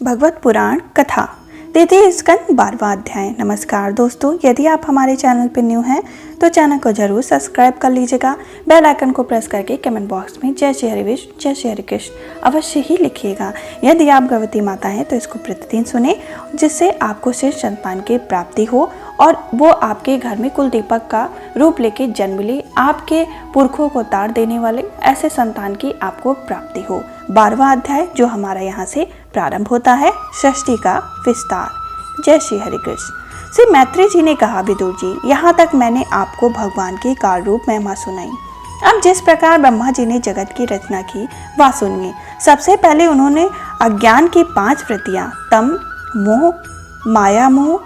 भगवत पुराण कथा द्वितीय स्कंद 12वां अध्याय। नमस्कार दोस्तों, यदि आप हमारे चैनल पर न्यू हैं तो चैनल को जरूर सब्सक्राइब कर लीजिएगा। बेल आइकन को प्रेस करके कमेंट बॉक्स में जय श्री हरि विष्णु जय श्री हरि कृष्ण अवश्य ही लिखिएगा। यदि आप गर्भवती माता हैं तो इसको प्रतिदिन सुने, जिससे आपको शेष संतान की प्राप्ति हो और वो आपके घर में कुल दीपक का रूप लेके जन्म ले, आपके पुरखों को तार देने वाले ऐसे संतान की आपको प्राप्ति हो। 12वां अध्याय जो हमारा यहाँ से प्रारंभ होता है, षष्ठी का विस्तार। जय श्री हरि कृष्ण। श्री मैत्री जी ने कहा, विदुर जी, यहाँ तक मैंने आपको भगवान की काल रूप महिमा सुनाई। अब जिस प्रकार ब्रह्मा जी ने जगत की रचना की वह सुनिए। सबसे पहले उन्होंने अज्ञान की 5 वृत्तियां तम, मोह, माया मोह,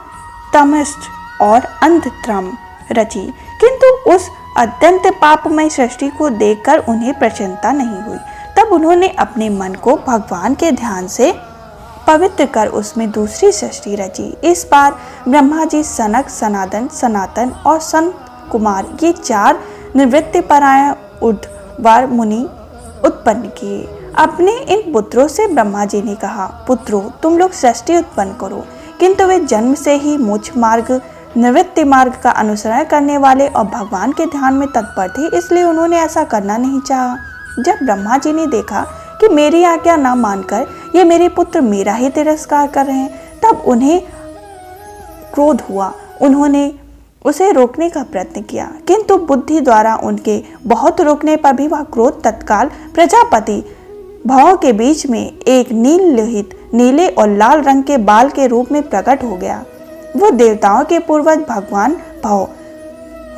तमस्त और अंधत्रम रची, किंतु उस अत्यंत पापमय सृष्टि को देखकर उन्हें प्रसन्नता नहीं हुई। तब उन्होंने अपने मन को भगवान के ध्यान से पवित्र कर उसमें दूसरी सृष्टि रची। इस बार ब्रह्मा जी सनक, सनातन, सनातन और संत कुमार ये 4 निवृत्ति परायण उद्धवार मुनि उत्पन्न किए। अपने इन पुत्रों से ब्रह्मा जी ने कहा, पुत्रों, तुम लोग सृष्टि उत्पन्न करो। किंतु वे जन्म से ही मोक्ष मार्ग, निवृत्ति मार्ग का अनुसरण करने वाले और भगवान के ध्यान में तत्पर थे, इसलिए उन्होंने ऐसा करना नहीं चाहा। जब ब्रह्मा जी ने देखा कि मेरी आज्ञा न मानकर ये मेरे पुत्र मेरा ही तिरस्कार कर रहे हैं, तब उन्हें क्रोध हुआ। उन्होंने उसे रोकने का प्रयत्न किया, किंतु बुद्धि द्वारा उनके बहुत रोकने पर भी वह क्रोध तत्काल प्रजापति भव के बीच में एक नील लोहित नीले और लाल रंग के बाल के रूप में प्रकट हो गया। वो देवताओं के पूर्वज भगवान भव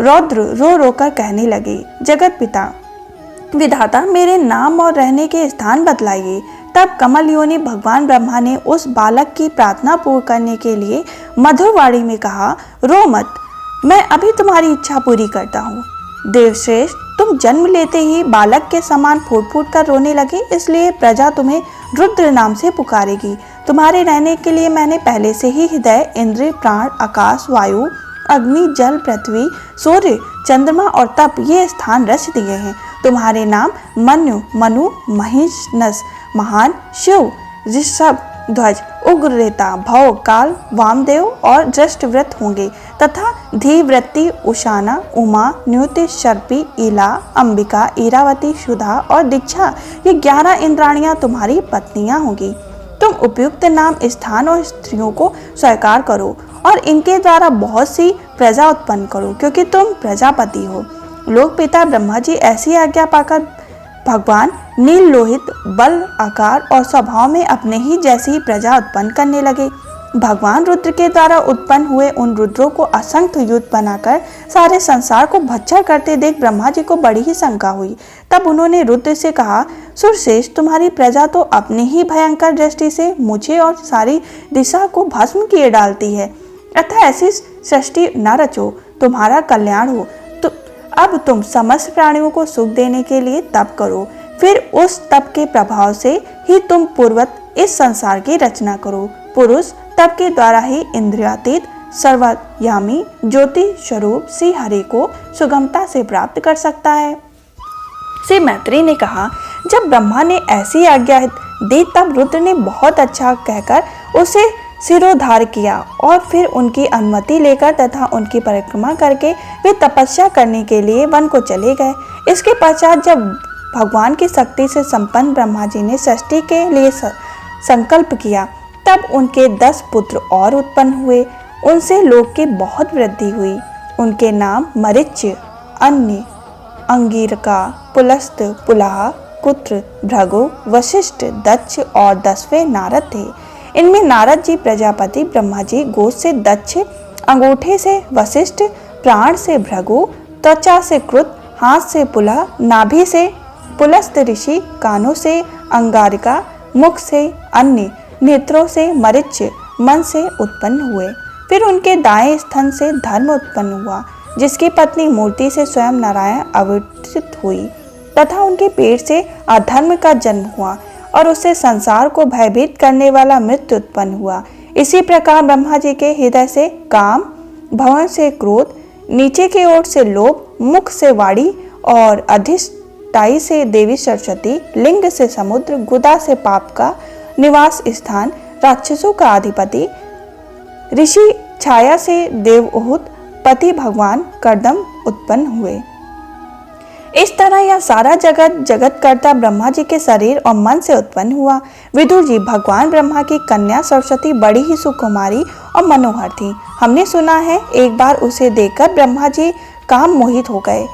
रौद्र रो रोकर कहने लगे, जगत पिता विधाता, मेरे नाम और रहने के स्थान बतलाइए। तब कमल योनि भगवान ब्रह्मा ने उस बालक की प्रार्थना पूर्ण करने के लिए मधुर वाणी में कहा, रो मत, मैं अभी तुम्हारी इच्छा पूरी करता हूँ। देवश्रेष्ठ, तुम जन्म लेते ही बालक के समान फूट फूट कर रोने लगे, इसलिए प्रजा तुम्हें रुद्र नाम से पुकारेगी। तुम्हारे रहने के लिए मैंने पहले से ही हृदय, इंद्रिय, प्राण, आकाश, वायु, अग्नि, जल, पृथ्वी, सूर्य, चंद्रमा और तप ये स्थान रच दिए हैं। तुम्हारे नाम मनु, मनु, महिष्णस, महान, शिव, ऋषभ ध्वज, उग्ररेता, भव, काल, वामदेव और दृष्टव्रत होंगे तथा धीवृत्ति, उषाना, उमा, न्युति, शर्पी, इला, अंबिका, इरावती, सुधा और दीक्षा ये 11 इंद्राणियां तुम्हारी पत्नियां होंगी। तुम उपयुक्त नाम, स्थान और स्त्रियों को स्वीकार करो और इनके द्वारा बहुत सी प्रजा उत्पन्न करो, क्योंकि तुम प्रजापति हो। लोक पिता ब्रह्मा जी ऐसी आज्ञा पाकर भगवान नील लोहित बल, आकार और स्वभाव में अपने ही जैसी प्रजा उत्पन्न करने लगे। भगवान रुद्र के द्वारा उत्पन्न हुए उन रुद्रों को असंख्य युद्ध बनाकर सारे संसार को भक्षण करते देख ब्रह्मा जी को बड़ी ही शंका हुई। तब उन्होंने रुद्र से कहा, सुरश्रेष्ठ, तुम्हारी प्रजा तो अपनी ही भयंकर दृष्टि से मुझे और सारी दिशा को भस्म किए डालती है, अतः ऐसी सृष्टि न रचो, तुम्हारा कल्याण हो। तो अब तुम समस्त प्राणियों को सुख देने के लिए तप करो, फिर उस तप के प्रभाव से ही तुम पूर्वत इस संसार की रचना करो। पुरुष तप के द्वारा ही इंद्रियातीत सर्वयामी ज्योति स्वरूप श्री हरि को सुगमता से प्राप्त कर सकता है। श्री मैत्री ने कहा, जब ब्रह्मा ने ऐसी आज्ञा दी तब रुद्र ने बहुत अच्छा कहकर उसे सिरोधार किया और फिर उनकी अनुमति लेकर तथा उनकी परिक्रमा करके वे तपस्या करने के लिए वन को चले गए। इसके पश्चात जब भगवान की शक्ति से संपन्न ब्रह्मा जी ने सृष्टि के लिए संकल्प किया, तब उनके 10 पुत्र और उत्पन्न हुए। उनसे लोक की बहुत वृद्धि हुई। उनके नाम मरीच्य, अन्य, अंगिरका, पुलस्त, पुलाह, कुत्र, भृगु, वशिष्ठ, दक्ष और 10वें नारद थे। इनमें नारद जी प्रजापति, ब्रह्मा जी गोद से दक्ष, अंगूठे से वशिष्ठ, प्राण से भृगु, त्वचा से कृत, हाथ से पुलाह, नाभि से पुलस्त ऋषि, कानों से अंगारिका, मुख से अन्य, नेत्रों से मरीच्य, मन से उत्पन्न हुए। फिर उनके दाएं स्तन से धर्म उत्पन्न हुआ, जिसकी पत्नी मूर्ति से स्वयं नारायण अवतरित हुई, तथा उनके पेट से अधर्म का जन्म हुआ और उससे संसार को भयभीत करने वाला मृत्यु उत्पन्न हुआ। इसी प्रकार ब्रह्मा जी के हृदय से काम, भवन से क्रोध, नीचे की ओर से लोभ, मुख से वाणी और अधिष्ठाई से देवी सरस्वती, लिंग से समुद्र, गुदा से पाप का निवास स्थान, राक्षसों का अधिपति ऋषि छाया से देवहूत पति भगवान कर्दम उत्पन्न हुए। इस तरह यह सारा जगत कर्ता ब्रह्मा जी के शरीर और मन से उत्पन्न हुआ। विदुर जी, भगवान ब्रह्मा की कन्या सरस्वती बड़ी ही सुकुमारी और मनोहर थी। हमने सुना है एक बार उसे देखकर ब्रह्मा जी काम मोहित हो गए।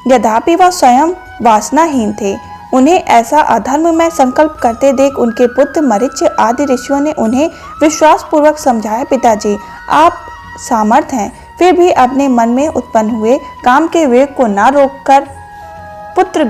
यद्यपि वह स्वयं वासनाहीन थे, उन्हें ऐसा अधर्म में संकल्प करते देख उनके पुत्र मरीचि आदि ऋषियों ने उन्हें विश्वास पूर्वक समझाया, पिताजी आप सामर्थ हैं, फिर भी अपने मन में उत्पन्न हुए काम के वेग को न रोककर पुत्री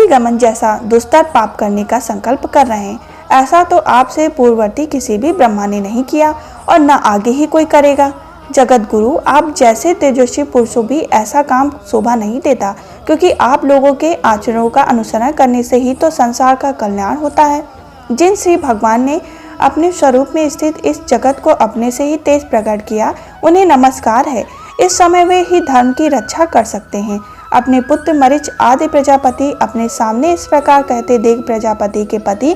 गमन जैसा दुस्तर पाप करने का संकल्प कर रहे हैं। ऐसा तो आपसे पूर्ववर्ती किसी भी ब्रह्मा ने नहीं किया और न आगे ही कोई करेगा। जगत गुरु, आप जैसे तेजस्वी पुरुषों भी ऐसा काम शोभा नहीं देता, क्योंकि आप लोगों के आचरणों का अनुसरण करने से ही तो संसार का कल्याण होता है। जिन श्री भगवान ने अपने स्वरूप में स्थित इस जगत को अपने से ही तेज प्रकट किया, उन्हें नमस्कार है। इस समय वे ही धर्म की रक्षा कर सकते हैं। अपने पुत्र मरीच आदि प्रजापति अपने सामने इस प्रकार कहते देख प्रजापति के पति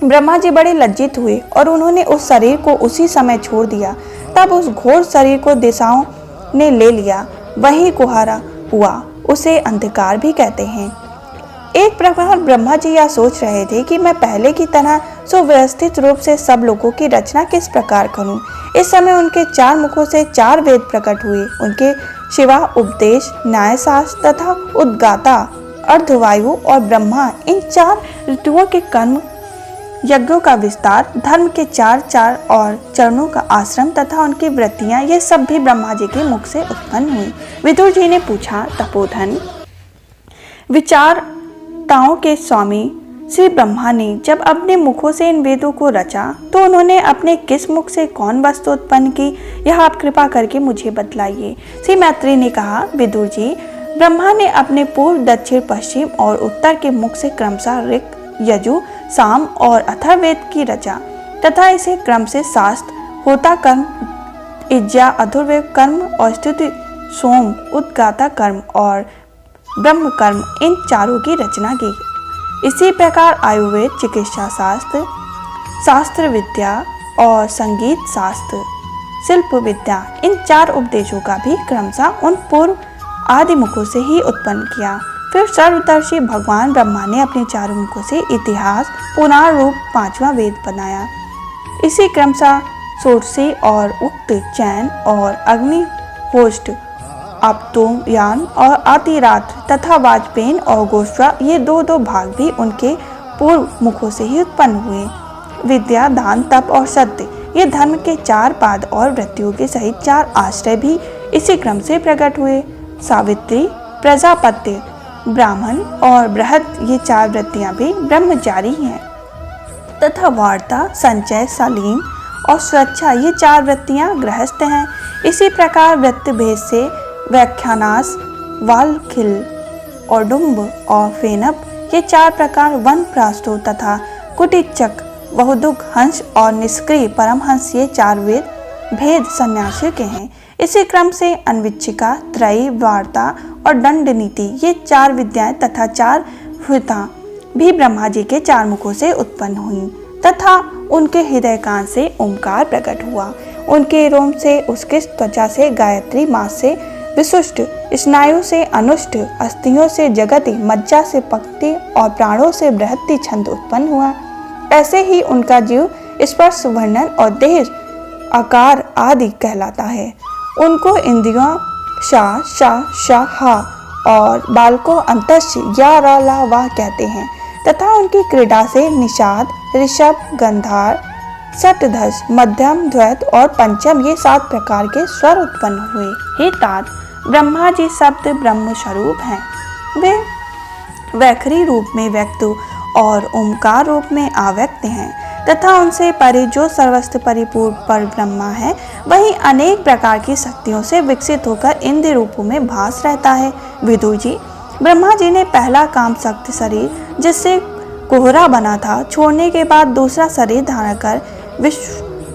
ब्रह्मा जी बड़े लज्जित हुए और उन्होंने उस शरीर को उसी समय छोड़ दिया। तब उस घोर शरीर को दिशाओं ने ले लिया, वही कुहारा हुआ, उसे अंधकार भी कहते हैं। एक प्रकार ब्रह्मा जी यह सोच रहे थे कि मैं पहले की तरह सुव्यवस्थित रूप से सब लोगों की रचना किस प्रकार करूं। इस समय उनके 4 मुखों से 4 वेद प्रकट हुए। उनके शिवा, उपदेश, न्यायशास्त्र तथा उद्गाता, अर्धवायु और ब्रह्मा, इन 4 ऋतुओं के कर्म, यज्ञों का विस्तार, धर्म के 4 और चरणों का आश्रम तथा उनकी वृत्तियां, ये सब भी ब्रह्मा जी के मुख से उत्पन्न हुई। विदुर जी ने पूछा, तपोधन, विचारताओं के स्वामी श्री ब्रह्मा ने जब अपने मुखों से इन वेदों को रचा तो उन्होंने अपने किस मुख से कौन वस्तु उत्पन्न की, यह आप कृपा करके मुझे बतलाइए। श्री मैत्री ने कहा, विदुर जी, ब्रह्मा ने अपने पूर्व, दक्षिण, पश्चिम और उत्तर के मुख से क्रमशः ऋक, यजु, साम और अथर्ववेद की रचा तथा इसे क्रम से शास्त्र, होता कर्म, इज्जा, अधुर्वेद कर्म और स्तुति, सोम, उद्गाता कर्म और ब्रह्म कर्म, इन 4 की रचना की। इसी प्रकार आयुर्वेद, चिकित्सा शास्त्र, शास्त्र विद्या और संगीत शास्त्र, शिल्प विद्या, इन 4 उपदेशों का भी क्रमशः उन पूर्व आदि मुखों से ही उत्पन्न किया। फिर सर्वदर्शी भगवान ब्रह्मा ने अपने 4 मुखों से इतिहास, पुराण रूप 5वां वेद बनाया। इसी क्रमशः षोडशी और उक्त, चैन और अग्निहोष्ट, आपतोयान और आतिरात्र तथा वाजपेयी और गोश्वा, ये 2 भाग भी उनके पूर्व मुखों से ही उत्पन्न हुए। विद्या, दान, तप और सत्य, ये धर्म के 4 पाद और वृत्तियों के सहित 4 आश्रय भी इसी क्रम से प्रकट हुए। सावित्री, प्रजापत्य, ब्राह्मण और बृहत, ये 4 वृत्तियां भी ब्रह्मचारी हैं तथा वार्ता, संचय, सलीम और स्वेच्छा, ये 4 वृत्तियां गृहस्थ हैं। इसी प्रकार वृत्त भेद से व्याख्यानास, वालखिल, औडुम्ब और फेनप, ये 4 प्रकार वनप्रास्थो तथा कुटिचक, बहुदुख, हंस और निष्क्रिय परमहंस, ये 4 वेद भेद सन्यासियों के हैं। इसी क्रम से अन्विच्छिका, त्रयी, वार्ता और दंड नीति, ये 4 विद्याएं तथा 4 हुता भी ब्रह्मा जी के 4 मुखों से उत्पन्न हुई तथा उनके हृदय कान से ओंकार प्रकट हुआ। उनके रोम से, उसके त्वचा से गायत्री, मांस से विशिष्ट, स्नायु से अनुष्ठ, अस्थियों से जगति, मज्जा से पक्ति और प्राणों से बृहत्ति छंद उत्पन्न हुआ। ऐसे ही उनका जीव स्पर्श, वर्णन और देह आकार आदि कहलाता है। उनको इंद्रियों शा, शा, शा, हा और बाल को अंतश या रा, ला, वाह कहते हैं तथा उनकी क्रीड़ा से निषाद, ऋषभ, गंधार, सप्तधश, मध्यम, द्वैत और पंचम, ये 7 प्रकार के स्वर उत्पन्न हुए। हे तात, ब्रह्मा जी शब्द ब्रह्म स्वरूप हैं। वे वैखरी रूप में व्यक्त और ओंकार रूप में आव्यक्त हैं तथा उनसे परे जो सर्वस्त्र परिपूर्ण पर ब्रह्मा है, वही अनेक प्रकार की शक्तियों से विकसित होकर इंद्र रूपों में भास रहता है। विदुर जी, ब्रह्मा जी ने पहला काम शक्त शरीर, जिससे कोहरा बना था, छोड़ने के बाद दूसरा शरीर धारण कर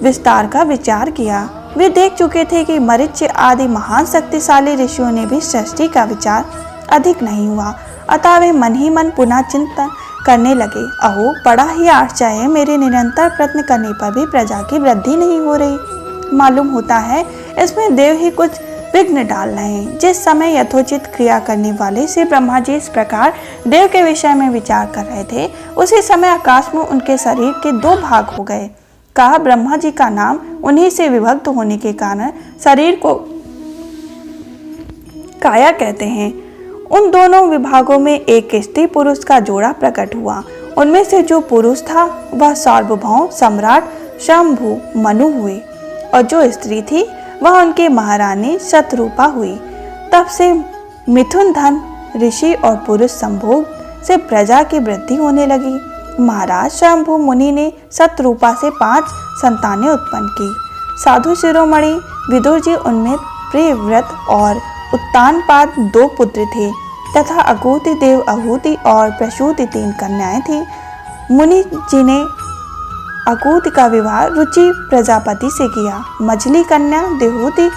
विस्तार का विचार किया। वे देख चुके थे कि मरीच आदि महान शक्तिशाली ऋषियों ने भी सृष्टि का विचार अधिक नहीं हुआ, अतः वे मन ही मन पुनः चिंतन करने लगे। अहो बड़ा ही आश्चर्य है, मेरे निरंतर प्रयत्न करने पर भी प्रजा की वृद्धि नहीं हो रही। मालूम होता है इसमें देव ही कुछ विघ्न डाल रहे हैं। जिस समय यथोचित क्रिया करने वाले श्री ब्रह्मा जी इस प्रकार देव के विषय में विचार कर रहे थे, उसी समय आकाश में उनके शरीर के 2 भाग हो गए। कहा ब्रह्मा जी का नाम उन्हीं से विभक्त होने के कारण शरीर को काया कहते हैं। उन दोनों विभागों में एक स्त्री पुरुष का जोड़ा प्रकट हुआ। उनमें से जो पुरुष था वह सार्वभौम सम्राट शंभु मनु हुए और जो स्त्री थी वह उनकी महारानी शतरूपा हुई। तब से मिथुन धन ऋषि और पुरुष संभोग से प्रजा की वृद्धि होने लगी। महाराज शंभु मुनि ने शतरूपा से 5 संतानें उत्पन्न की। साधु शिरोमणि विदुर जी उनमें प्रियव्रत और उत्तानपाद 2 पुत्र थे तथा अकूति देव आहूति और प्रसूति 3 कन्याएं थी। मुनि जी ने अकूति का विवाह रुचि प्रजापति से किया। मझली कन्या देहूति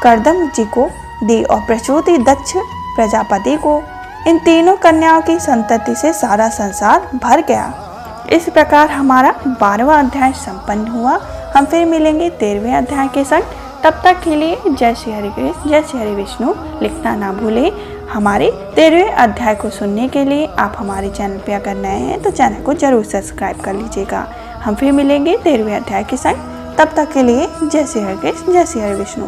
करदम जी को दी और प्रसूति दक्ष प्रजापति को। इन तीनों कन्याओं की संतति से सारा संसार भर गया। इस प्रकार हमारा 12वां अध्याय संपन्न हुआ। हम फिर मिलेंगे 13वें अध्याय के संग। तब तक के लिए जय श्री हरि कृष्ण, जय श्री हरि विष्णु लिखना ना भूलें। हमारे 13वें अध्याय को सुनने के लिए आप हमारे चैनल पर अगर नए हैं तो चैनल को जरूर सब्सक्राइब कर लीजिएगा। हम फिर मिलेंगे 13वें अध्याय के संग। तब तक के लिए जय श्री हरि कृष्ण, जय श्री हरि विष्णु।